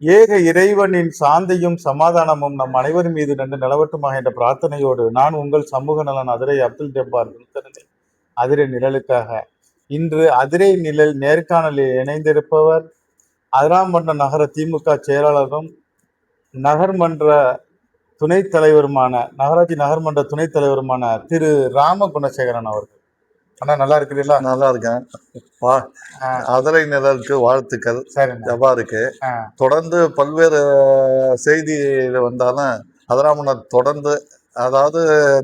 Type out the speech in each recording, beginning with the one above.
ஏக இறைவனின் சாந்தியும் சமாதானமும் நம் அனைவரும் மீது நன்று நிலவட்டுமாக என்ற பிரார்த்தனையோடு நான் உங்கள் சமூக நலன் அதிரை அப்துல் ஜப்பார் அதிரை நிழலுக்காக இன்று அதிரை நிழல் நேர்காணலில் இணைந்திருப்பவர் அதிராம்பட்டினம் நகர திமுக செயலாளரும் நகர்மன்ற துணைத் தலைவருமான நகராட்சி நகர்மன்ற துணைத் தலைவருமான திரு ராம குணசேகரன் அவர்கள். அண்ணா நல்லா இருக்கிறீங்களா? நல்லா இருக்கேன். அதிரை நிழலுக்கு வாழ்த்துக்கள். ஜபாருக்கு தொடர்ந்து பல்வேறு செய்தி வந்தாலும் அதிராமணம் தொடர்ந்து, அதாவது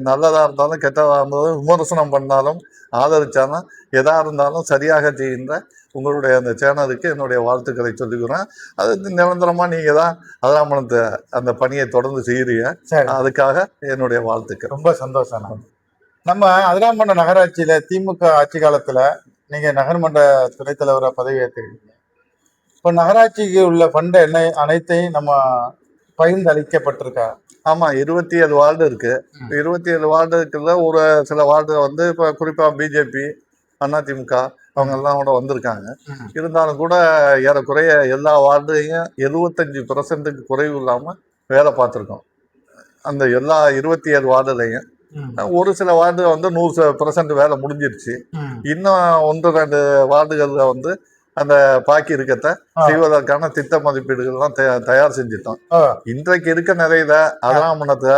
நல்லதா இருந்தாலும் கெட்டதா இருந்தாலும் விமர்சனம் பண்ணாலும் ஆதரிச்சாலும் எதா இருந்தாலும் சரியாக செய்கின்ற உங்களுடைய அந்த சேனலுக்கு என்னுடைய வாழ்த்துக்களை சொல்லிக்கிறேன். அது நிரந்தரமா நீங்க தான் அதிராமணத்தை அந்த பணியை தொடர்ந்து செய்யறீங்க. அதுக்காக என்னுடைய வாழ்த்துக்கள். ரொம்ப சந்தோஷம். நம்ம அதிராம்பட்டினம் நகராட்சியில திமுக ஆட்சி காலத்துல நீங்க நகர்மன்ற துணைத் தலைவராக பதவி ஏற்றுக்கிறீங்க. இப்போ நகராட்சிக்கு உள்ள ஃபண்டை அனைத்தையும் நம்ம பகிர்ந்து அளிக்கப்பட்டிருக்கா? ஆமா, 27 வார்டு இருக்கு. 27 வார்டுக்குள்ள ஒரு சில வார்டு வந்து இப்போ குறிப்பா பிஜேபி, அதிமுக அவங்க எல்லாம் கூட வந்திருக்காங்க. இருந்தாலும் கூட ஏறக்குறைய எல்லா வார்டையும் 75% குறைவு இல்லாம வேலை பார்த்துருக்கோம். அந்த எல்லா 27 வார்டுலையும் ஒரு சில வார்டு வந்து 100% வேலை முடிஞ்சிருச்சு. இன்னும் 1-2 வார்டுகள்ல வந்து அந்த பாக்கி இருக்கத்தை செய்வதற்கான திட்ட மதிப்பீடுகள்லாம் தயார் செஞ்சிட்டோம். இன்றைக்கு இருக்க நிலையில அதிராமணத்துல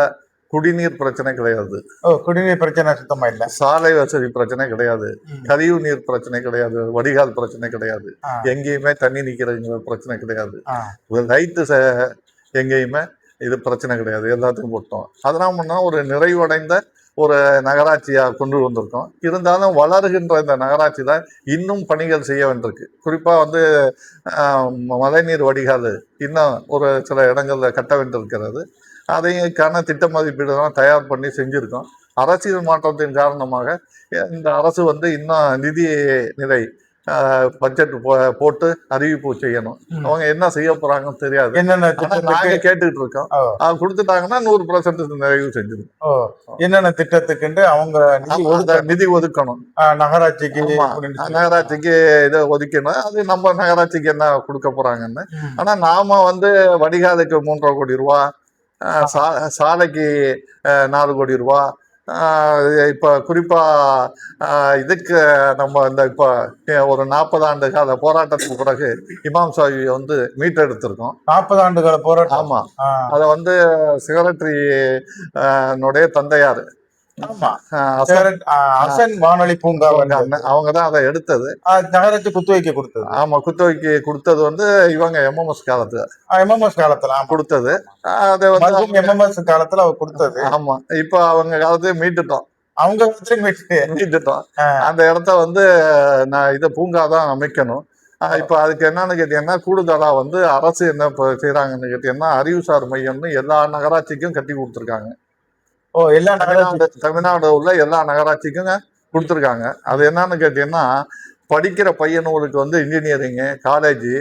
குடிநீர் பிரச்சனை கிடையாது. குடிநீர் பிரச்சனை சுத்தமா இல்ல. சாலை வசதி பிரச்சனை கிடையாது. கழிவு நீர் பிரச்சனை கிடையாது. வடிகால் பிரச்சனை கிடையாது. எங்கேயுமே தண்ணி நிக்கிற பிரச்சனை கிடையாது. லைட்டு எங்கேயுமே இது பிரச்சனை கிடையாது. எல்லாத்தையும் போட்டோம். அதிராமணம்னா ஒரு நிறைவடைந்த ஒரு நகராட்சியா கொண்டு வந்திருக்கோம். இருந்தாலும் வளர்கின்ற இந்த நகராட்சியில இன்னும் பணிகள் செய்ய வேண்டியிருக்கு. குறிப்பா வந்து மழைநீர் வடிகால் இன்னும் ஒரு சில இடங்கள்ல கட்ட வேண்டியிருக்கிறது. அதைக்கான திட்ட மதிப்பீடுலாம் தயார் பண்ணி செஞ்சிருக்கோம். அரசியல் மாற்றத்தின் காரணமாக இந்த அரசு வந்து இன்னும் நிதி நிலை பட்ஜெட் போட்டு அறிவிப்பு செய்யணும். அவங்க என்ன செய்ய போறாங்கன்னு தெரியாது. நாங்க கேட்டுக்கிட்டு இருக்கோம். அவங்க கொடுத்துட்டாங்கன்னா 100% நிறைவு செஞ்சிடும். என்னென்ன திட்டத்துக்கு அவங்க நிதி ஒதுக்கணும். நகராட்சிக்கு இதை ஒதுக்கணும். அது நம்ம நகராட்சிக்கு என்ன கொடுக்க போறாங்கன்னு. ஆனா நாம வந்து வடிகாலுக்கு 3.5 கோடி ரூபா, சாலைக்கு 4 கோடி ரூபா, இப்போ குறிப்பாக இதுக்கு நம்ம இந்த இப்போ ஒரு 40 ஆண்டு கால போராட்டத்துக்கு பிறகு இமாம் சாஹி வந்து மீட்டெடுத்திருக்கோம். 40 ஆண்டு கால போராட்டம். ஆமா, அதை வந்து செக்ரட்டரி தந்தையார் வானொலி பூங்கா அவங்க தான் அதை எடுத்தது. நகராட்சி குத்து வைக்க கொடுத்தது. ஆமா, குத்து வைக்க கொடுத்தது வந்து இவங்க எம்எம்எஸ் காலத்துல கொடுத்தது. அதை வந்து எம்எம்எஸ் காலத்துல அவர் கொடுத்தது. ஆமா, இப்ப அவங்க காலத்தையும் மீட்டுட்டோம். அவங்க மீட்டுட்டோம். அந்த இடத்த வந்து நான் இதை பூங்கா தான் அமைக்கணும். இப்ப அதுக்கு என்னன்னு கேட்டீங்கன்னா, கூடுதலா வந்து அரசு என்ன செய்யறாங்கன்னு கேட்டீங்கன்னா, அறிவுசார் மையம்னு எல்லா நகராட்சிக்கும் கட்டி கொடுத்துருக்காங்க. எல்லா தமிழ்நாடு உள்ள எல்லா நகராட்சிக்கும் கொடுத்துருக்காங்க. அது என்னன்னு கேட்டீங்கன்னா, படிக்கிற பையனுங்களுக்கு வந்து இன்ஜினியரிங்கு, காலேஜ்,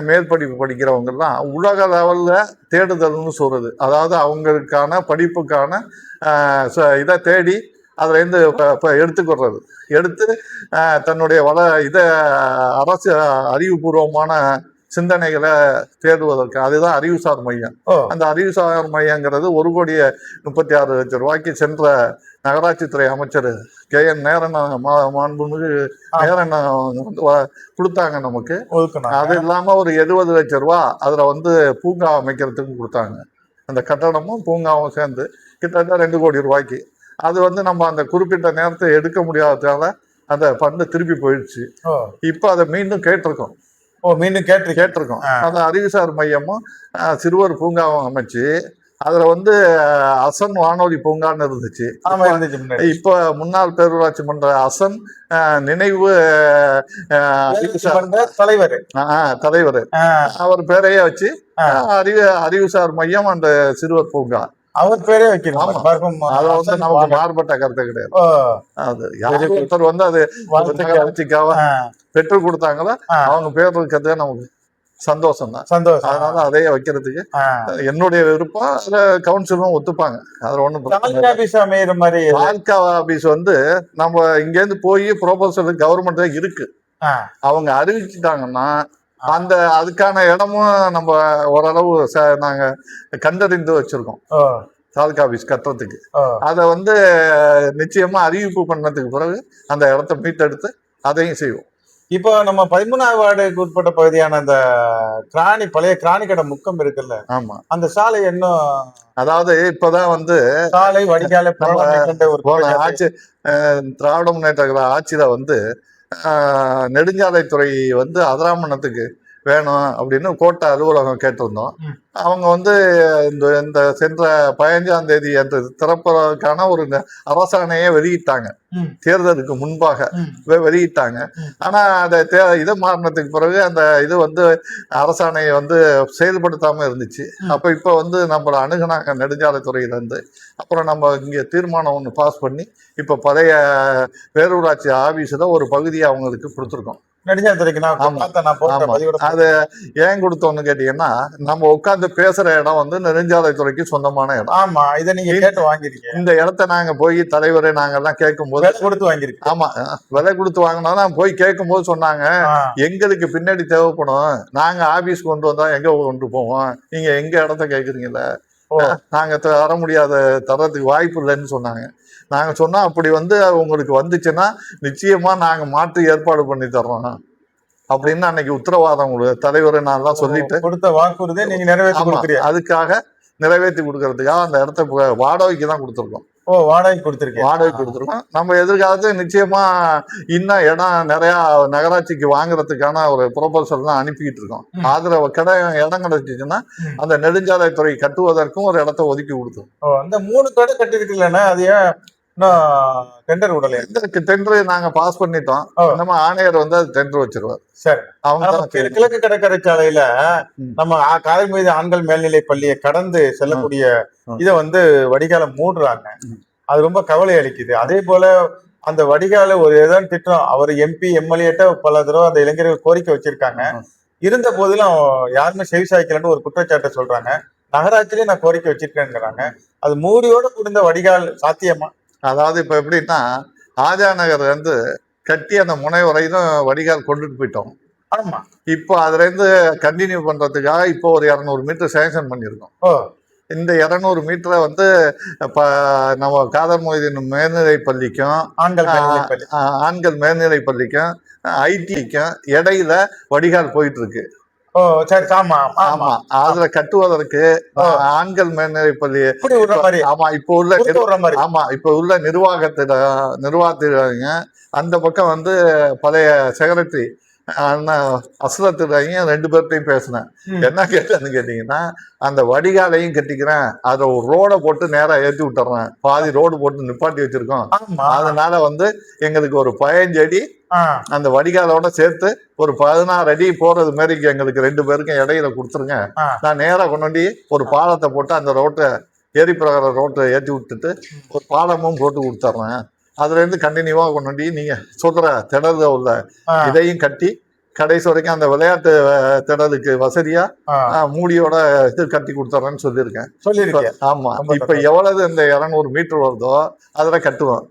மேற்படிப்பு படிக்கிறவங்கெல்லாம் உலக லெவல்ல தேடுதல்னு சொல்றது. அதாவது அவங்களுக்கான படிப்புக்கான இதை தேடி அதுல இருந்து எடுத்துக்கொள்றது, எடுத்து தன்னுடைய அரசு அறிவுபூர்வமான சிந்தனைகளை தேடுவதற்கு அதுதான் அறிவுசார் மையம். அந்த அறிவுசார் மையங்கிறது 1,36,00,000 ரூபாய்க்கு சென்ற நகராட்சித்துறை அமைச்சர் KN நேரன் மாண்புமிகு நேரன் கொடுத்தாங்க நமக்கு. அது இல்லாம ஒரு 70 லட்சம் ரூபா அதுல வந்து பூங்கா அமைக்கிறதுக்கு கொடுத்தாங்க. அந்த கட்டடமும் பூங்காவும் சேர்ந்து கிட்டத்தட்ட 2 கோடி ரூபாய்க்கு. அது வந்து நம்ம அந்த குறிப்பிட்ட நேரத்தை எடுக்க முடியாததால அந்த ஃபண்டு திருப்பி போயிடுச்சு. இப்ப அதை மீண்டும் கேட்டிருக்கோம். மீண்டும் கேட்டிருக்கோம். அந்த அறிவுசார் மையமும் சிறுவர் பூங்காவும் அமைச்சு அதுல வந்து அசன் வானொலி பூங்கான்னு இருந்துச்சு. இப்ப முன்னாள் பேரூராட்சி மன்ற அசன் நினைவு தலைவர் அவர் பேரையே வச்சு அறிவுசார் மையம் அந்த சிறுவர் பூங்கா அவர் பேரே வைக்கலாம். அதை வந்து நமக்கு மாறுபட்ட கருத்து கிடையாது. அது யாரு ஒருத்தர் வந்து அது பெற்றுக் கொடுத்தாங்களோ அவங்க பேர் இருக்கிறது நமக்கு சந்தோஷம் தான். அதனால அதையே வைக்கிறதுக்கு என்னுடைய விருப்பம். அதுல கவுன்சிலும் ஒத்துப்பாங்க. அதுல ஒண்ணும் தாலுகா ஆபீஸ் வந்து நம்ம இங்க இருந்து போய் ப்ரொபோசல் கவர்மெண்ட் இருக்கு. அவங்க அறிவிச்சுட்டாங்கன்னா அந்த அதுக்கான இடமும் நம்ம ஓரளவு நாங்க கண்டறிந்து வச்சிருக்கோம் தாலுகா ஆபீஸ் கட்டுறதுக்கு. அதை வந்து நிச்சயமா அறிவிப்பு பண்ணதுக்கு பிறகு அந்த இடத்த மீட்டெடுத்து அதையும் செய்வோம். இப்போ நம்ம 13ஆவது வார்டுக்கு உட்பட்ட பகுதியான அந்த பழைய கிராணி கடை முக்கம் இருக்குல்ல, ஆமா, அந்த சாலை இன்னும், அதாவது இப்பதான் வந்து சாலை வடிகால ஒரு போன ஆட்சி திராவிட முன்னேற்ற கழக ஆட்சியில வந்து நெடுஞ்சாலைத்துறை வந்து அதிராமணத்துக்கு வேணும் அப்படின்னு கோட்டை அலுவலகம் கேட்டிருந்தோம். அவங்க வந்து இந்த சென்ற 15ஆம் தேதி என்று திறப்பதற்கான ஒரு அரசாணையை வெளியிட்டாங்க, தேர்தலுக்கு முன்பாக வெளியிட்டாங்க. ஆனா அந்த இதை மாறினதுக்கு பிறகு அந்த இது வந்து அரசாணையை வந்து செயல்படுத்தாம இருந்துச்சு. அப்ப இப்ப வந்து நம்மளை அணுகுனாங்க நெடுஞ்சாலைத்துறையில இருந்து. அப்புறம் நம்ம இங்க தீர்மானம் ஒன்று பாஸ் பண்ணி இப்ப பழைய பேரூராட்சி ஆபீஸ்ல ஒரு பகுதியை அவங்களுக்கு கொடுத்துருக்கோம். அது ஏன் கொடுத்தோம்னு கேட்டீங்கன்னா, நம்ம உட்கார்ந்து பேசுற இடம் வந்து நெடுஞ்சாலைத்துறைக்கு சொந்தமான இடம். ஆமா, இதை நீங்க கேட்டு வாங்கிருக்கீங்க. இந்த இடத்த நாங்க போய் தலைவரை நாங்க எல்லாம் கேட்கும் போது கொடுத்து வாங்கிருக்கோம். ஆமா, விலை கொடுத்து வாங்கினாதான் போய் கேட்கும் போது சொன்னாங்க, எங்களுக்கு பின்னாடி தேவைப்படும், நாங்க ஆபீஸ் கொண்டு வந்தா எங்க கொண்டு போவோம், நீங்க எங்க இடத்த கேக்குறீங்கல்ல, நாங்க தர முடியாத, தரத்துக்கு வாய்ப்பு இல்லைன்னு சொன்னாங்க. நாங்க சொன்னா அப்படி வந்து உங்களுக்கு வந்துச்சுன்னா நிச்சயமா நாங்க மாற்று ஏற்பாடு பண்ணி தர்றோம் அப்படின்னு அன்னைக்கு உத்தரவாதம் தலைவரை நான் தான் சொல்லிட்டு கொடுத்த வாக்குறுதியை நீங்க நிறைவேற்றி, அதுக்காக நிறைவேற்றி கொடுக்கறதுக்காக அந்த இடத்த வாடகைக்கு தான் கொடுத்துருக்கோம். வாடகை கொடுத்துருக்கோம். நம்ம எதிர்காலத்துல நிச்சயமா இன்னும் இடம் நிறைய நகராட்சிக்கு வாங்குறதுக்கான ஒரு ப்ரொபோசல் தான் அனுப்பிக்கிட்டு இருக்கோம். ஆதரவு இடம் கிடைச்சிச்சுன்னா அந்த நெடுஞ்சாலைத்துறை கட்டுவதற்கும் ஒரு இடத்த ஒதுக்கி கொடுத்தோம். அந்த 3 கடை கட்டிருக்கீங்களா, அது டெண்டர் விடல? டெண்டர் நாங்க பாஸ் பண்ணிட்டோம். நம்ம ஆணையர் வந்து அது டெண்டர் வச்சிருவார். சரி, அவங்க கிழக்கு கடற்கரை சாலையில நம்ம காதல் மீது ஆண்கள் மேல்நிலை பள்ளியை கடந்து செல்லக்கூடிய இதை வந்து வடிகால மூடுறாங்க. அது ரொம்ப கவலை அளிக்குது. அதே போல அந்த வடிகால ஒரு ஏதாவது திட்டம் அவர் MP MLA பல தடவை அந்த இளைஞர்கள் கோரிக்கை வச்சிருக்காங்க. இருந்த போதிலும் யாருமே செவி சாய்க்கலன்னு ஒரு குற்றச்சாட்டை சொல்றாங்க. நகராட்சியிலே நான் கோரிக்கை வச்சிருக்கேங்கிறாங்க. அது மூடியோட கூடிய வடிகால் சாத்தியமா? அதாவது இப்ப எப்படின்னா, ஆஜா நகர் வந்து கட்டி அந்த முனை வரையிலும் வடிகால் கொண்டுட்டு போயிட்டோம். ஆமா, இப்போ அதுல இருந்து கண்டினியூ பண்றதுக்காக இப்போ ஒரு 200 மீட்டர் சேங்ஷன் பண்ணியிருக்கோம். இந்த 200 மீட்டரை வந்து நம்ம காதர் மொய்தீன் மேல்நிலை பள்ளிக்கும் ஆண்கள் மேல்நிலை பள்ளிக்கும் ITக்கும் இடையில வடிகால் போயிட்டு இருக்கு. ஆமா, அதுல கட்டுவதற்கு ஆண்கள் மேல்நிலை பள்ளி இப்ப உள்ள நிர்வாகத்தில அந்த பக்கம் வந்து பழைய செக்ரட்டரி அஸ்லத்துறையும் 2 பேர்ட்டையும் பேசினேன். என்ன கேட்டேன்னு கேட்டீங்கன்னா, அந்த வடிகாலையும் கட்டிக்கிறேன், அதை ஒரு ரோட போட்டு நேரா ஏற்றி விட்டுறேன், பாதி ரோடு போட்டு நிப்பாட்டி வச்சிருக்கோம், அதனால வந்து எங்களுக்கு ஒரு 15 அடி அந்த வடிகாலோட சேர்த்து ஒரு 16 அடி போறது மாதிரி எங்களுக்கு 2 பேருக்கும் இடையில கொடுத்துருங்க, நான் நேரா கொண்டு ஒரு பாலத்தை போட்டு அந்த ரோட்டை ஏரி பிரகார ரோட்டை ஏற்றி விட்டுட்டு ஒரு பாலமும் போட்டு கொடுத்துட்றேன், அதுல இருந்து கண்டினியூவா கொண்டு நீங்க சொல்ற திடல உள்ள இதையும் கட்டி கடைசி வரைக்கும் அந்த விளையாட்டு திடலுக்கு வசதியா மூடியோட இது கட்டி கொடுத்துறேன்னு சொல்லியிருக்கேன். ஆமா, இப்ப எவ்வளவு இந்த 200 மீட்டர் வருதோ அதுல கட்டுவோம்,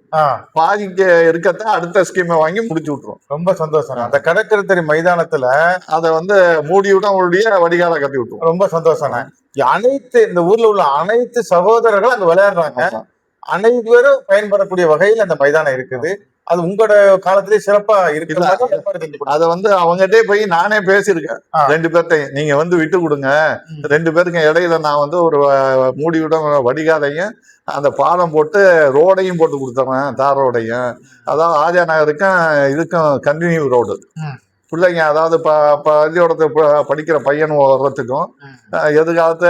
பாதிக்கு இருக்கத்தான் அடுத்த ஸ்கீமை வாங்கி முடிச்சு விட்டுருவோம். ரொம்ப சந்தோஷம். அந்த கடற்கரை மைதானத்துல அதை வந்து மூடியுடன் வடிகால கட்டி விட்டுருவோம். ரொம்ப சந்தோஷம். அனைத்து இந்த ஊர்ல உள்ள அனைத்து சகோதரர்களும் அங்க விளையாடுறாங்க, அனைவரும் பயன்படக்கூடிய வகையில் அந்த மைதானம் இருக்குது. அது உங்களோட காலத்திலே சிறப்பா இருக்கு. அத வந்து அவங்ககிட்டே போய் நானே பேசியிருக்கேன் 2 பேர்ட்டையும், நீங்க வந்து விட்டு கொடுங்க, 2 பேருக்கு இடையில நான் வந்து ஒரு மூடிவிட வடிகாலையும் அந்த பாலம் போட்டு ரோடையும் போட்டு கொடுத்துறேன், தார் ரோடையும். அதாவது ஆஜா நகருக்கும் இதுக்கும் கண்டினியூ ரோடு பிள்ளைங்க, அதாவது பள்ளியோடத்தை படிக்கிற பையன் வர்றதுக்கும் எதிர்காலத்து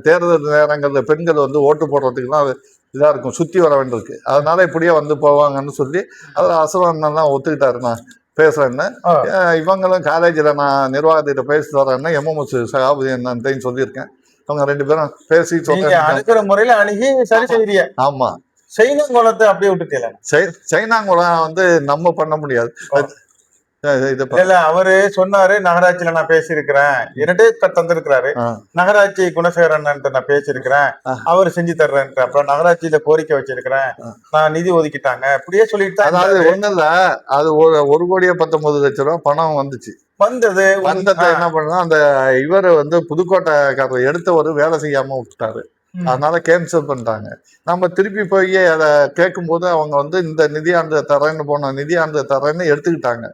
தேர்தல் நேரங்கள்ல பெண்கள் வந்து ஓட்டு போடுறதுக்குலாம் இதா இருக்கும், சுத்தி வர வேண்டியிருக்கு, அதனால இப்படியே வந்து போவாங்கன்னு சொல்லி அதில் அசுரன் ஒத்துக்கிட்டாரு நான் பேசுறேன்னு. இவங்களும் காலேஜில் நான் நிர்வாகத்திட்ட பேசி தரேன்னு MMS சகாபதி என்னன்னு சொல்லியிருக்கேன். அவங்க 2 பேரும் பேசி சொல்ற முறையில அணுகி சரி செய்ய. ஆமா, சைனாங்குளத்தை அப்படியே விட்டுட்டீங்க. சைனாங்குளம் வந்து நம்ம பண்ண முடியாது. இல்ல, அவரு சொன்னாரு நகராட்சியில நான் பேசியிருக்கிறேன், 2 தந்திருக்கிறாரு, நகராட்சி குணசேகரன் நான் பேசியிருக்கிறேன், அவரு செஞ்சு தர்றேன், அப்புறம் நகராட்சியில கோரிக்கை வச்சிருக்கிறேன், நான் நிதி ஒதுக்கிட்டாங்க, இப்படியே சொல்லிட்டு. அதாவது ஒண்ணு இல்ல, அது 1,19,00,000 ரூபாய் பணம் வந்துச்சு. வந்ததை என்ன பண்ணா அந்த இவர் வந்து புதுக்கோட்டைக்காரர் எடுத்தவர் வேலை செய்யாம விட்டுட்டாரு. அதனால கேன்சல் பண்ணிட்டாங்க. நம்ம திருப்பி போய் அதை கேட்கும்போது அவங்க வந்து இந்த நிதியாண்டு தரேன்னு போன நிதியாண்டு தரேன்னு எடுத்துக்கிட்டாங்க.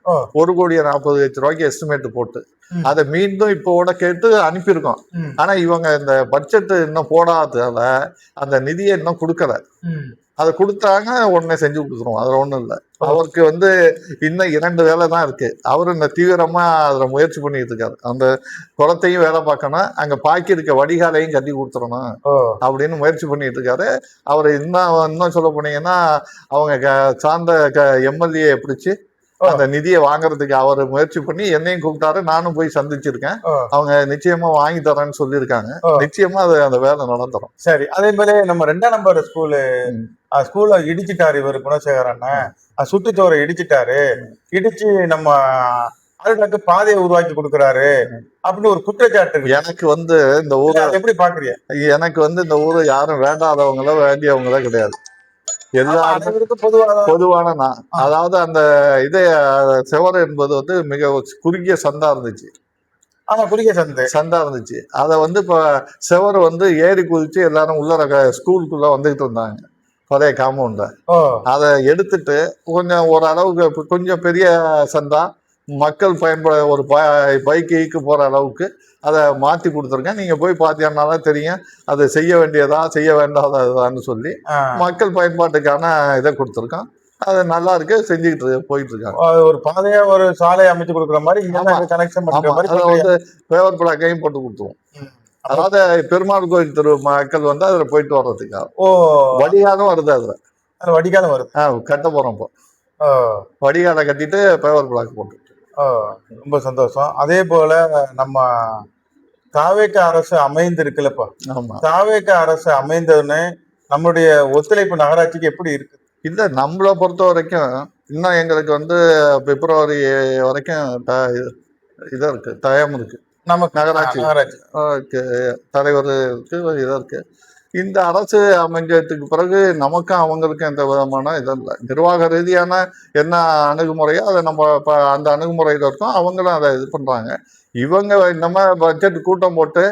1,40,00,000 எஸ்டிமேட் போட்டு அதை மீண்டும் இப்போட கேட்டு அனுப்பியிருக்கோம். ஆனா இவங்க இந்த பட்ஜெட் இன்னும் போடாததால அந்த நிதியை இன்னும் கொடுக்கல. அதை கொடுத்தாங்க உடனே செஞ்சு கொடுத்துருவோம். அதுல ஒண்ணும் இல்லை. அவருக்கு வந்து இன்னும் 2 வேலை தான் இருக்கு. அவரு இந்த தீவிரமா அதுல முயற்சி பண்ணிட்டு இருக்காரு. அந்த குளத்தையும் வேலை பார்க்கணும், அங்க பாக்கி இருக்க வடிகாலையும் கட்டி கொடுத்துடணும் அப்படின்னு முயற்சி பண்ணிட்டு இருக்காரு. அவர் இன்னும் சொல்ல போனீங்கன்னா அவங்க சார்ந்த எம்எல்ஏ பிடிச்சு அந்த நிதியை வாங்குறதுக்கு அவர் முயற்சி பண்ணி என்னையும் கூப்பிட்டாரு. நானும் போய் சந்திச்சிருக்கேன். அவங்க நிச்சயமா வாங்கி தரேன்னு சொல்லியிருக்காங்க. நிச்சயமா அது அந்த வேலை நடந்துடும். சரி, அதே மாதிரி நம்ம 2ஆம் நம்பர் ஸ்கூல்ல இடிச்சிட்டாரு இவர் குணசேகரன். சுற்றுச்சுவரை இடிச்சிட்டாரு. இடிச்சு நம்ம அதுக்கு பாதையை உருவாக்கி கொடுக்குறாரு அப்படின்னு ஒரு குற்றச்சாட்டு இருக்கு. எனக்கு வந்து இந்த ஊரை எப்படி பாக்குறீங்க? எனக்கு வந்து இந்த ஊரை யாரும் வேண்டாதவங்களோ வேண்டியவங்களோ கிடையாது. எல்லாருக்கும் பொதுவான நான். அதாவது அந்த செவரு என்பது வந்து மிக குறுகிய சந்தா இருந்துச்சு. சந்தா இருந்துச்சு. அதை வந்து இப்ப செவரு வந்து ஏறி குதிச்சு எல்லாரும் உள்ள ஸ்கூலுக்குள்ள வந்துகிட்டு இருந்தாங்க. பழைய காம்பவுண்ட அதை எடுத்துட்டு கொஞ்சம் ஓரளவுக்கு கொஞ்சம் பெரிய சந்தா மக்கள் பயன்பட ஒரு பைக்கு போற அளவுக்கு அதை மாத்தி கொடுத்துருக்கேன். நீங்க போய் பார்த்தீங்கன்னா தான் தெரியும் அது செய்ய வேண்டியதா செய்ய வேண்டாதான்னு சொல்லி மக்கள் பயன்பாட்டுக்கான இதை கொடுத்துருக்கோம். அது நல்லா இருக்கு, செஞ்சுக்கிட்டு போயிட்டு இருக்காங்க. ஒரு பாதையா ஒரு சாலை அமைச்சு கொடுக்குற மாதிரி கனெக்ஷன் வந்து பேவர் பிளாக்கையும் போட்டு கொடுத்துருவோம். அதாவது பெருமாள் கோயில் தெரு மக்கள் வந்து அதுல போயிட்டு வர்றதுக்காக வடிகாலம் வருது. அதுல வடிகாலம் வருது. கட்ட போறோம் இப்போ. வடிகாலை கட்டிட்டு பேவர் பிளாக் போட்டு. ரொம்ப சந்தோஷம். அதே போல நம்ம தாவேக அரசு அமைந்திருக்குல்லப்பா. தாவேக அரசு அமைந்ததுன்னு நம்மளுடைய ஒத்துழைப்பு நகராட்சிக்கு எப்படி இருக்கு? இல்ல, நம்மளை பொறுத்த வரைக்கும் இன்னும் எங்களுக்கு வந்து பிப்ரவரி வரைக்கும் இதா இருக்கு, டைம் இருக்கு. நமக்கு நகராட்சி தலைவர் இருக்கு, இதா இருக்கு. இந்த அரசு அமைஞ்சதுக்கு பிறகு நமக்கும் அவங்களுக்கும் எந்த விதமான இதுவும் இல்லை. நிர்வாக ரீதியான என்ன அணுகுமுறையோ அதை நம்ம அந்த அணுகுமுறையில் இருக்கோம். அவங்களும் அதை இது பண்றாங்க. இவங்க நம்ம பட்ஜெட் கூட்டம் போட்டு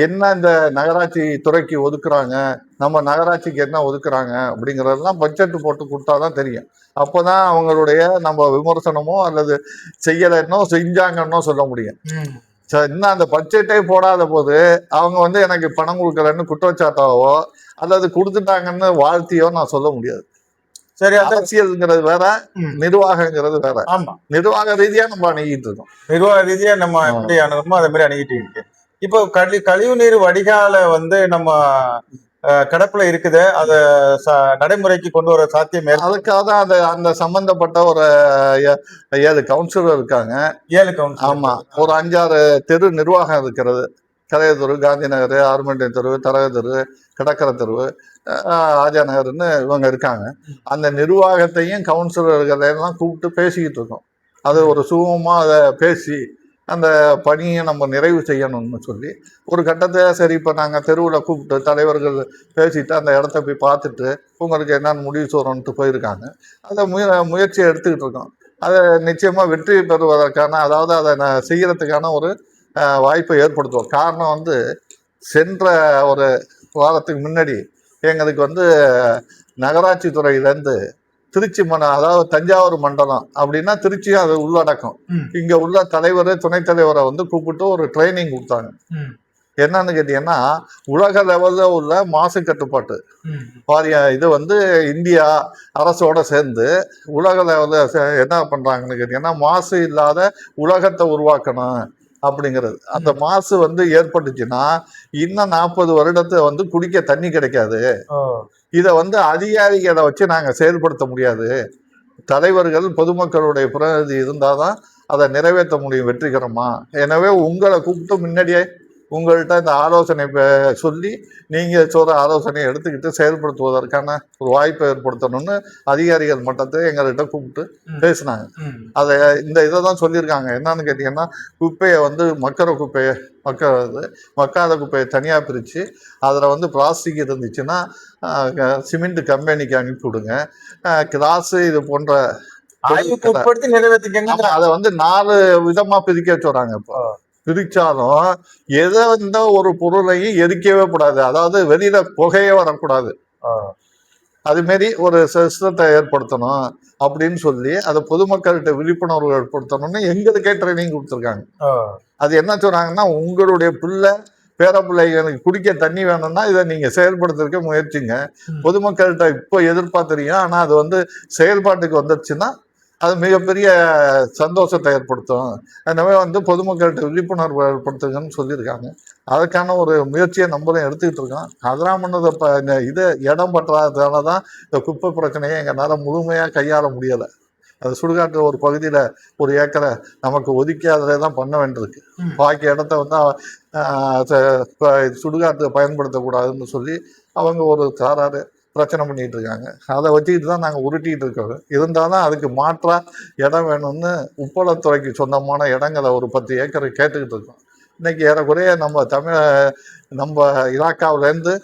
என்ன இந்த நகராட்சி துறைக்கு ஒதுக்குறாங்க, நம்ம நகராட்சிக்கு என்ன ஒதுக்குறாங்க அப்படிங்கிறதெல்லாம் பட்ஜெட் போட்டு கொடுத்தாதான் தெரியும். அப்போதான் அவங்களுடைய நம்ம விமர்சனமோ அல்லது செய்யலைன்னோ செஞ்சாங்கன்னோ சொல்ல முடியும். இன்னும் அந்த பட்ஜெட்டே போடாத போது அவங்க வந்து எனக்கு பணம் கொடுக்கலன்னு குற்றச்சாட்டாவோ அல்லது கொடுத்துட்டாங்கன்னு வாழ்த்தியோ நான் சொல்ல முடியாது. சரி, அரசியல்ங்கிறது வேற, நிர்வாகங்கிறது வேற. ஆமா, நிர்வாக ரீதியா நம்ம அணுகிட்டு இருக்கோம். நிர்வாக ரீதியா நம்ம எப்படி அணுகணுமோ அதே மாதிரி அணுகிட்டு இருக்கு. இப்போ கழிவு நீர் வடிகால வந்து நம்ம கடப்புல இருக்குது, அதை நடைமுறைக்கு கொண்டு வர சாத்தியம். அதுக்காக தான் அந்த சம்பந்தப்பட்ட ஒரு 7 கவுன்சிலர் இருக்காங்க. 7 கவுன்சிலர். ஆமா, ஒரு 5-6 தெரு நிர்வாகம் இருக்கிறது. கலைய தெரு, காந்தி நகர், ஆர்மண்டி தெரு, தரக தெரு, கடற்கரை தெரு, ராஜா நகர்னு இவங்க இருக்காங்க. அந்த நிர்வாகத்தையும் கவுன்சிலர்களெல்லாம் கூப்பிட்டு பேசிக்கிட்டு இருக்கோம். அது ஒரு சுகமா அதை பேசி அந்த பணியை நம்ம நிறைவு செய்யணும்னு சொல்லி ஒரு கட்டத்தை சரி இப்போ நாங்கள் தெருவில் கூப்பிட்டு தலைவர்கள் பேசிட்டு அந்த இடத்த போய் பார்த்துட்டு உங்களுக்கு என்னென்னு முடிவு சொல்கிறோன்ட்டு போயிருக்காங்க. அதை முயற்சியை எடுத்துக்கிட்டு இருக்கோம். அதை நிச்சயமாக வெற்றி பெறுவதற்கான, அதாவது அதை செய்யறதுக்கான ஒரு வாய்ப்பை ஏற்படுத்துவோம். காரணம் வந்து சென்ற ஒரு வாரத்துக்கு முன்னாடி எங்களுக்கு வந்து நகராட்சி துறையிலேருந்து திருச்சி அதாவது தஞ்சாவூர் மண்டலம் அப்படின்னா திருச்சியும் அது உள்ளடக்கம். இங்க உள்ள தலைவர், துணைத் தலைவரை வந்து கூப்பிட்டு ஒரு ட்ரைனிங் கொடுத்தாங்க. என்னன்னு கேட்டீங்கன்னா, உலக லெவல்ல உள்ள மாசு கட்டுப்பாட்டு வாரியம் இது வந்து இந்தியா அரசோட சேர்ந்து உலக லெவல்ல என்ன பண்றாங்கன்னு கேட்டீங்கன்னா, மாசு இல்லாத உலகத்தை உருவாக்கணும் அப்படிங்கிறது. அந்த மாசு வந்து ஏற்பட்டுச்சுன்னா இன்னும் 40 வருடத்தை வந்து குடிக்க தண்ணி கிடைக்காது. இதை வந்து அதிகாரிகளை வச்சு நாங்கள் செயல்படுத்த முடியாது. தலைவர்கள், பொதுமக்களுடைய பிரதிநிதி இருந்தாதான் அதை நிறைவேற்ற முடியும் வெற்றிகரமா. எனவே உங்களை கூப்பிட்டு முன்னாடியே உங்கள்கிட்ட இந்த ஆலோசனை சொல்லி நீங்கள் சொல்கிற ஆலோசனையை எடுத்துக்கிட்டு செயல்படுத்துவதற்கான ஒரு வாய்ப்பை ஏற்படுத்தணும்னு அதிகாரிகள் மட்டத்தை எங்கள்கிட்ட கூப்பிட்டு பேசினாங்க. அதை இதை தான் சொல்லியிருக்காங்க. என்னன்னு கேட்டிங்கன்னா, குப்பையை வந்து மக்காத குப்பையை தனியாக பிரித்து அதில் வந்து பிளாஸ்டிக் இருந்துச்சுன்னா சிமெண்ட் கம்பெனிக்கு அனுப்பி விடுங்க. கிளாஸு இது போன்ற ஆய்வுக்கு உட்படுத்தி நிறைவேற்றிக்கங்க. ஆமா, அதை வந்து 4 விதமா பிரிக்க சொல்றாங்க. இப்போ பிரிச்சாலும் எந்த ஒரு பொருளையும் எரிக்கவே கூடாது, அதாவது வெளியில புகையே வரக்கூடாது, அது மாரி ஒரு சிஸ்டத்தை ஏற்படுத்தணும் அப்படின்னு சொல்லி அதை பொதுமக்கள்கிட்ட விழிப்புணர்வு ஏற்படுத்தணும்னு எங்களுக்கே ட்ரைனிங் கொடுத்துருக்காங்க. அது என்ன சொல்றாங்கன்னா, உங்களுடைய பிள்ளை பேர பிள்ளைகளுக்கு குடிக்க தண்ணி வேணும்னா இதை நீங்க செயல்படுத்துறதுக்கு முயற்சிங்க. பொதுமக்கள்கிட்ட இப்போ எதிர்பார்த்துறீங்க, ஆனா அது வந்து செயல்பாட்டுக்கு வந்துருச்சுன்னா அது மிகப்பெரிய சந்தோஷத்தை ஏற்படுத்தும். எனவே வந்து பொதுமக்கள்கிட்ட விழிப்புணர்வு ஏற்படுத்துங்கன்னு சொல்லியிருக்காங்க. அதுக்கான ஒரு முயற்சியை நம்மளும் எடுத்துக்கிட்டு இருக்கோம். அதெல்லாம் பண்ணது இது இடம் பற்றாததால தான் இந்த குப்பை பிரச்சனையை எங்களால் முழுமையாக கையாள முடியலை. அது சுடுகாட்டு ஒரு பகுதியில் ஒரு ஏக்கரை நமக்கு ஒதுக்கி அதில் தான் பண்ண வேண்டியிருக்கு. பாக்கி இடத்த வந்து சுடுகாட்டு பயன்படுத்தக்கூடாதுன்னு சொல்லி அவங்க ஒரு சாராரு பிரச்சனை பண்ணிட்டு இருக்காங்க. அதை வச்சுக்கிட்டு தான் நாங்கள் உருட்டிகிட்டு இருக்கோம். இருந்தாலும் அதுக்கு மாற்றா இடம் வேணும்னு உப்பளத்துறைக்கு சொந்தமான இடங்களை ஒரு 10 ஏக்கர் கேட்டுக்கிட்டு இருக்கோம். இன்னைக்கு ஏறக்குறைய நம்ம இலாக்காவிலேருந்து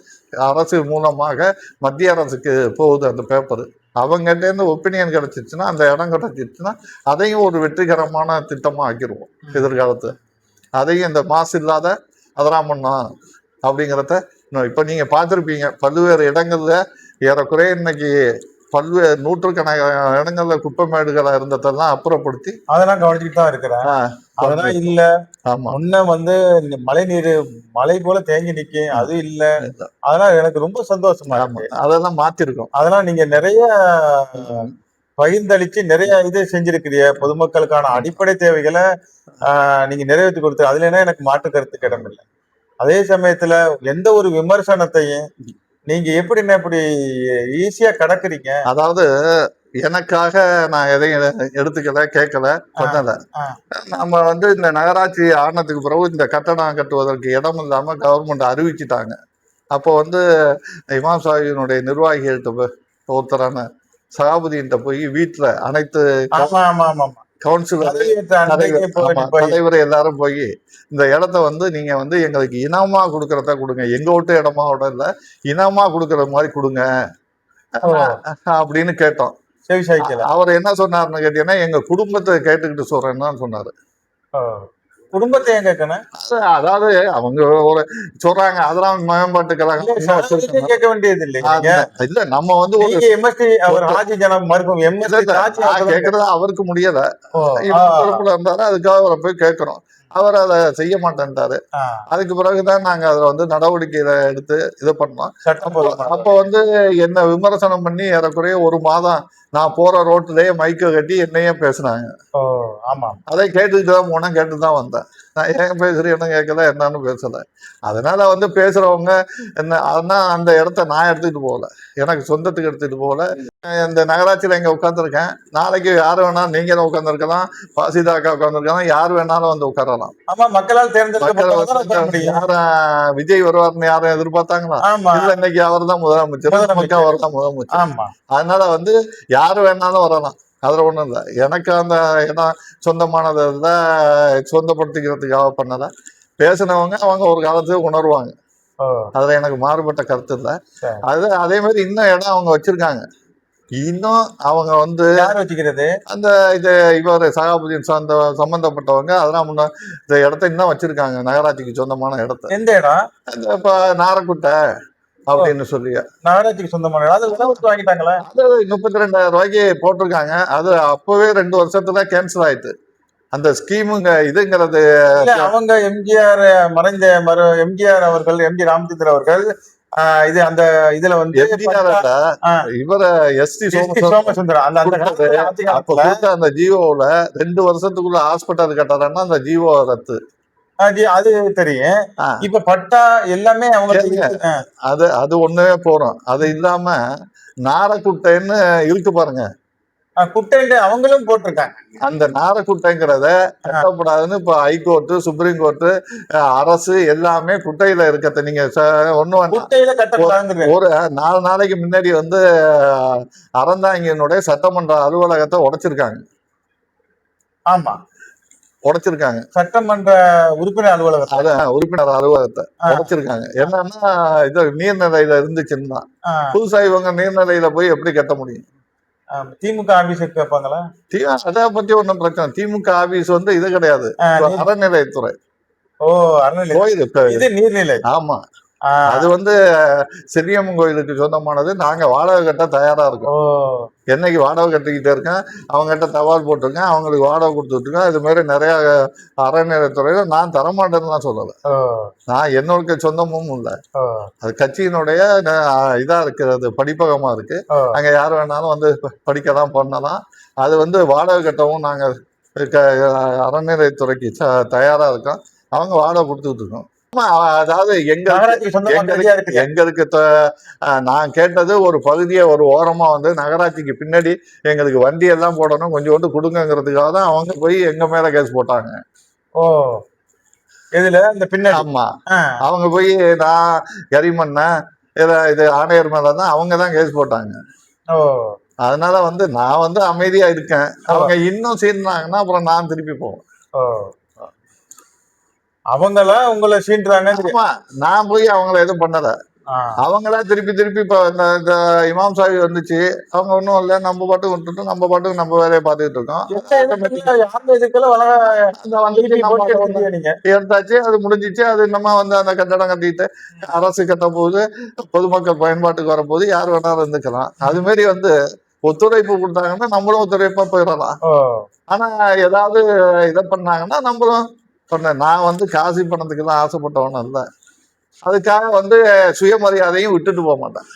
அரசு மூலமாக மத்திய அரசுக்கு போகுது அந்த பேப்பரு. அவங்ககிட்டேருந்து ஒப்பீனியன் கிடைச்சிச்சுன்னா, அந்த இடம் கிடைச்சிச்சுன்னா அதையும் ஒரு வெற்றிகரமான திட்டமாக ஆக்கிடுவோம் எதிர்காலத்தை. அதையும் இந்த மாசு இல்லாத அதெல்லாம் பண்ணோம் அப்படிங்கிறத இப்போ நீங்கள் பார்த்துருப்பீங்க. பல்வேறு இடங்கள்ல ஏறக்குறைய இன்னைக்கு பல்வேறு நூற்றுக்கணக்கான இடங்கள்ல குப்பை மேடுகளாக இருந்ததெல்லாம் அப்புறப்படுத்தி அதெல்லாம் கவனிச்சுட்டு தான் இருக்கிறேன். அதெல்லாம் இல்ல. ஆமா, முன்ன வந்து இந்த மழை நீர் மழை போல தேங்கி நிக்கும், அது இல்ல. அதெல்லாம் எனக்கு ரொம்ப சந்தோஷமா இருக்கு. அதெல்லாம் மாத்திருக்கோம். அதெல்லாம் நீங்க நிறைய பகிர்ந்தளிச்சு நிறைய இது செஞ்சிருக்கிறீங்க. பொதுமக்களுக்கான அடிப்படை தேவைகளை நீங்க நிறைவேற்றி கொடுத்து, அதுல என்ன எனக்கு மாற்று கருத்துக்கு இடமில்லை. அதே சமயத்துல எந்த ஒரு விமர்சனத்தையும் நீங்க எப்படின்னா இப்படி ஈஸியா கடக்குறீங்க. அதாவது எனக்காக நான் எதையும் எடுத்துக்கல, கேட்கல, பண்ணல. நம்ம வந்து இந்த நகராட்சி ஆனதுக்கு பிறகு இந்த கட்டணம் கட்டுவதற்கு இடம் இல்லாம கவர்மெண்ட் அறிவிச்சிட்டாங்க. அப்போ வந்து இமாம் சாஹிபினுடைய நிர்வாகிகள்கிட்ட ஒருத்தரான சகாபுதீன்கிட்ட போய் வீட்டுல அனைத்து கவுன்சிலர் தலைவர் எல்லாரும் போய் இந்த இடத்த வந்து நீங்க வந்து எங்களுக்கு இனமா கொடுக்கறதா கொடுங்க, எங்க விட்டு இடமா விட இல்ல, இனமா கொடுக்கற மாதிரி கொடுங்க அப்படின்னு கேட்டோம். அவர் என்ன சொன்னாருன்னு கேட்டீங்கன்னா, எங்க குடும்பத்தை கேட்டுக்கிட்டு சொல்றேன்னு சொன்னாரு. குடும்பத்தை ஏன் கேட்கணும்? அதாவது அவங்க ஒரு சொல்றாங்க, அதெல்லாம் மேம்பாட்டுக்கிறாங்க கேட்க வேண்டியது இல்ல. நம்ம வந்து ஒரு கேட்கறது அவருக்கு முடியல, பொறுப்புல இருந்தாரு, அதுக்காக அவரை போய் கேட்கிறோம். அவர் அதை செய்ய மாட்டேன்ட்டாரு. அதுக்கு பிறகுதான் நாங்க அதுல வந்து நடவடிக்கையில எடுத்து இது பண்ணோம். அப்ப வந்து என்ன விமர்சனம் பண்ணி ஏறக்குறைய ஒரு மாதம் நான் போற ரோட்லயே மைக்க கட்டி என்னையே பேசுனாங்க. அதை கேட்டுக்கிட்டு தான் போனேன், கேட்டுதான் வந்தேன். நான் ஏன் பேசுறேன்னு கேட்கல, என்னன்னு பேசல. அதனால வந்து பேசுறவங்க என்ன ஆனா அந்த இடத்த நான் எடுத்துக்கிட்டு போகல, எனக்கு சொந்தத்துக்கு எடுத்துட்டு போகல. இந்த நகராட்சியில இங்க உட்காந்துருக்கேன், நாளைக்கு யாரு வேணாலும் நீங்க உட்காந்துருக்கலாம், பாசிதாக்கா உட்காந்துருக்கலாம், யாரு வேணாலும் வந்து உட்காரலாம். மக்களால் தேர்ந்தெடுக்கப்பட்ட யாரும் விஜய் வருவார்னு யாரும் எதிர்பார்த்தாங்களா? இல்ல, இன்னைக்கு அவர் தான் முதலமைச்சர், நமக்கு அவர் தான் முதலமைச்சர். அதனால வந்து யாரு வேணாலும் வரலாம், அதுல ஒண்ணும் இல்லை. எனக்கு அந்த இடம் சொந்தமானதை சொந்தப்படுத்திக்கிறதுக்காக பண்ணல. பேசினவங்க அவங்க ஒரு காலத்துக்கு உணர்வாங்க, அதுல எனக்கு மாறுபட்ட கருத்து இல்லை. அது அதே மாதிரி இன்னும் இடம் அவங்க வச்சிருக்காங்க. இன்னும் அவங்க வந்து வச்சுக்கிறது அந்த இது இவர் சகாபுதீன் சம்பந்தப்பட்டவங்க அதெல்லாம் முன்ன இந்த இடத்த இன்னும் வச்சிருக்காங்க, நகராட்சிக்கு சொந்தமான இடத்த. எந்த இடம்? இப்ப நாரக்குட்டை அப்படின்னு சொல்லி நகராட்சிக்கு சொந்தமான அது வாங்கிட்டாங்களா? அது 32,000 ரூபாய்க்கு போட்டிருக்காங்க. அது அப்பவே 2 வருஷத்துல கேன்சல் ஆயிட்டு அந்த ஸ்கீமுங்க. இதுங்கிறது அவங்க எம்ஜிஆர் மறைந்த எம்ஜிஆர் அவர்கள், எம்ஜி ராமச்சந்திரன் அவர்கள் இது அந்த இதுல வந்து இவர எஸ்டி சோமசுந்தரம் அந்த ஜியோல 2 வருஷத்துக்குள்ள ஹாஸ்பிட்டல் கட்டாரன்னா அந்த ஜியோ ரத்து. அது தெரியும். இப்ப பட்டா எல்லாமே அவங்க அது ஒண்ணுமே போறோம். அது இல்லாம நாரக்குட்டைன்னு இருக்கு பாருங்க, குட்டைன்னு அவங்களும் போட்டிருக்காங்க. அந்த நாரக்குட்டைங்கிறத கட்டப்படாதுன்னு இப்ப ஹைகோர்ட், சுப்ரீம் கோர்ட், அரசு எல்லாமே குட்டையில இருக்கத நீங்க ஒரு 4 நாளைக்கு முன்னாடி வந்து அறந்தாங்கியினுடைய சட்டமன்ற அலுவலகத்தை உடைச்சிருக்காங்க. ஆமா, உடைச்சிருக்காங்க. சட்டமன்ற உறுப்பினர் அலுவலகத்தை, உறுப்பினர் அலுவலகத்தை உடைச்சிருக்காங்க. என்னன்னா இது நீர்நிலையில இருந்துச்சுன்னா புதுசா இவங்க நீர்நிலையில போய் எப்படி கட்ட முடியும்? திமுக ஆபீஸுக்கு கேட்பாங்களா? அதை பத்தி ஒண்ணும் பிரச்சனை. திமுக ஆபீஸ் வந்து இது கிடையாது, அறநிலையத்துறை. ஓ, அறநிலை. கோயில். இது நீர்நிலை. ஆமா, அது வந்து செல்லியம்மன் கோயிலுக்கு சொந்தமானது. நாங்க வாடகை கட்ட தயாரா இருக்கோம். என்னைக்கு வாடகை கட்டிக்கிட்டே இருக்கேன், அவங்ககிட்ட தபால் போட்டிருக்கேன், அவங்களுக்கு வாடகை கொடுத்துட்டு இருக்கேன். இது மாதிரி நிறைய அறநிலையத்துறையில நான் தரமாட்டேன்னு தான் சொல்லலை. நான் என்னோட சொந்தமும் இல்லை, அது கட்சியினுடைய இதா இருக்கு, அது படிப்பகமா இருக்கு. அங்க யார் வேணாலும் வந்து படிக்கலாம், பண்ணலாம். அது வந்து வாடகை கட்டவும் நாங்க அறநிலையத்துறைக்கு தயாரா இருக்கோம். அவங்க வாடகை கொடுத்துட்டு இருக்கோம். அதாவது எங்களுக்கு நான் கேட்டது ஒரு பகுதியை ஒரு ஓரமா வந்து நகராட்சிக்கு பின்னாடி எங்களுக்கு வண்டி எல்லாம் போடணும், கொஞ்சோண்டு கொடுங்கிறதுக்காக தான் அவங்க போய் எங்க மேல கேஸ் போட்டாங்க. ஆமா, அவங்க போய் நான் கரிமண்ண இது ஆணையர் மேலதான் அவங்க தான் கேஸ் போட்டாங்க. அதனால வந்து நான் வந்து அமைதியா இருக்கேன். அவங்க இன்னும் சீர்னாங்கன்னா அப்புறம் நான் திருப்பி போவேன். அவங்களா உங்களை சீன்றாங்க? நான் போய் அவங்கள எதுவும் பண்ணல. அவங்களா திருப்பி திருப்பி இப்ப இந்த இமாம் சாஹிப் வந்துச்சு, அவங்க ஒன்றும் இல்லை, நம்ம பாட்டுக்கு விட்டுட்டு நம்ம பாட்டுக்கு நம்ம வேலையை பார்த்துக்கிட்டு இருக்கோம். எடுத்தாச்சு, அது முடிஞ்சிச்சு. அது நம்ம வந்து அந்த கட்டடம் கட்டிட்டு அரசு கட்டும் போது பொதுமக்கள் பயன்பாட்டுக்கு வரும்போது யார் வேணாலும் இருந்துக்கலாம். அது மாதிரி வந்து ஒத்துழைப்பு கொடுத்தாங்கன்னா நம்மளும் ஒத்துழைப்பா போயிடலாம். ஆனா ஏதாவது இதை பண்ணாங்கன்னா நம்மளும் சொன்னேன். நான் வந்து காசி பணத்துக்கு தான் ஆசைப்பட்டவனும் இல்லை, அதுக்காக வந்து சுயமரியாதையும் விட்டுட்டு போக மாட்டேன்.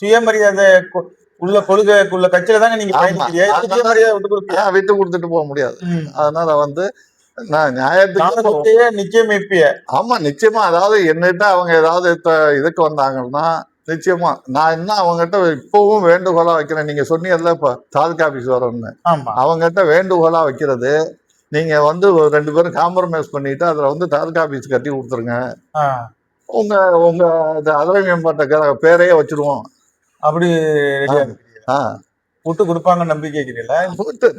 சுயமரியாதை உள்ள கொள்கைக்குள்ள கட்சியில தாங்க நீங்க விட்டு கொடுத்துட்டு போக முடியாது. அதனால வந்து நான் நியாயத்துக்கு நிச்சயமைப்பிய. ஆமா, நிச்சயமா. அதாவது என்னகிட்ட அவங்க ஏதாவது இதுக்கு வந்தாங்கன்னா நிச்சயமா நான் என்ன அவங்ககிட்ட இப்பவும் வேண்டுகோளா வைக்கிறேன். நீங்க சொன்னீங்கல்ல இப்ப தாலுகா ஆபீஸ் வரணும்னு, அவங்ககிட்ட வேண்டுகோளா வைக்கிறது, நீங்க வந்து 2 பேரும் காம்ப்ரமைஸ் பண்ணிட்டு அதுல வந்து தாலுகா ஆபீஸ் கட்டி கொடுத்துருங்க. உங்க உங்க அதிரை மேம்பாட்ட பேரையே வச்சிருவோம். அப்படி விட்டு கொடுப்பாங்க நம்பிக்கை?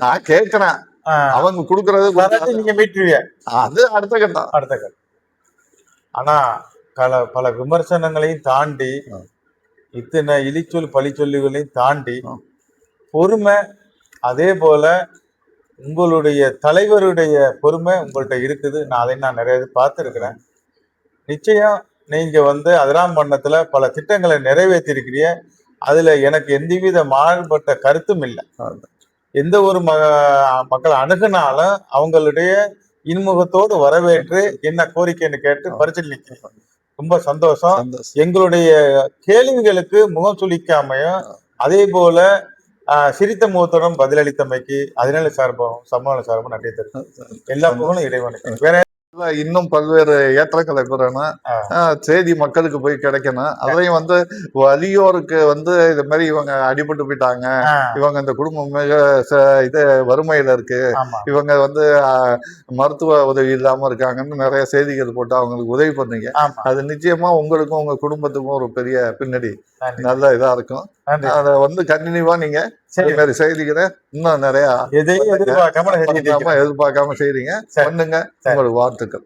நான் கேட்கிறேன், அவங்க கொடுக்கறது நீங்க மீட்டுருவீங்க. அது அடுத்த கட்டம். ஆனா பல விமர்சனங்களையும் தாண்டி, இத்தனை இழிச்சொல் பழிச்சொல்லுகளையும் தாண்டி பொறுமை, அதே போல உங்களுடைய தலைவருடைய பொறுமை உங்கள்கிட்ட இருக்குது. நான் நிறைய இது பார்த்துருக்கிறேன். நிச்சயம் நீங்க வந்து அதிராம்பட்டினத்துல பல திட்டங்களை நிறைவேற்றிருக்கிறீங்க. அதுல எனக்கு எந்தவித மாறுபட்ட கருத்தும் இல்லை. எந்த ஒரு மக்களை அணுகுனாலும் அவங்களுடைய இன்முகத்தோடு வரவேற்று என்ன கோரிக்கைன்னு கேட்டு பரிசீலிக்கிறேன். ரொம்ப சந்தோஷம். எங்களுடைய கேள்விகளுக்கு முகம் சுளிக்காமையும் அதே போல சிரித்த முகத்துடன் பதிலளித்தமைக்கு அதனால சார்பாகவும் சமூக சார்பாகவும் நன்றி தெரிவிக்கிறேன். எல்லா புகழும் இறைவனுக்கு. வேற இன்னும் பல்வேறு ஏற்றங்களை பெறணும், செய்தி மக்களுக்கு போய் கிடைக்கணும். அதையும் வந்து வலியோருக்கு வந்து இது மாதிரி இவங்க அடிபட்டு போயிட்டாங்க, இவங்க இந்த குடும்பம் மிக இது வறுமையில இருக்கு, இவங்க வந்து மருத்துவ உதவி இல்லாம இருக்காங்கன்னு நிறைய செய்திகள் போட்டு அவங்களுக்கு உதவி பண்ணீங்க. அது நிச்சயமா உங்களுக்கும் உங்க குடும்பத்துக்கும் ஒரு பெரிய பின்னணி நல்ல இதா இருக்கும். அதை வந்து கண்டினியூவா நீங்க இது மாதிரி செய்திகளை இன்னும் நிறைய எதிர்பார்க்காம செய்றீங்க. பண்ணுங்க. உங்களுக்கு வாழ்த்துக்கள்.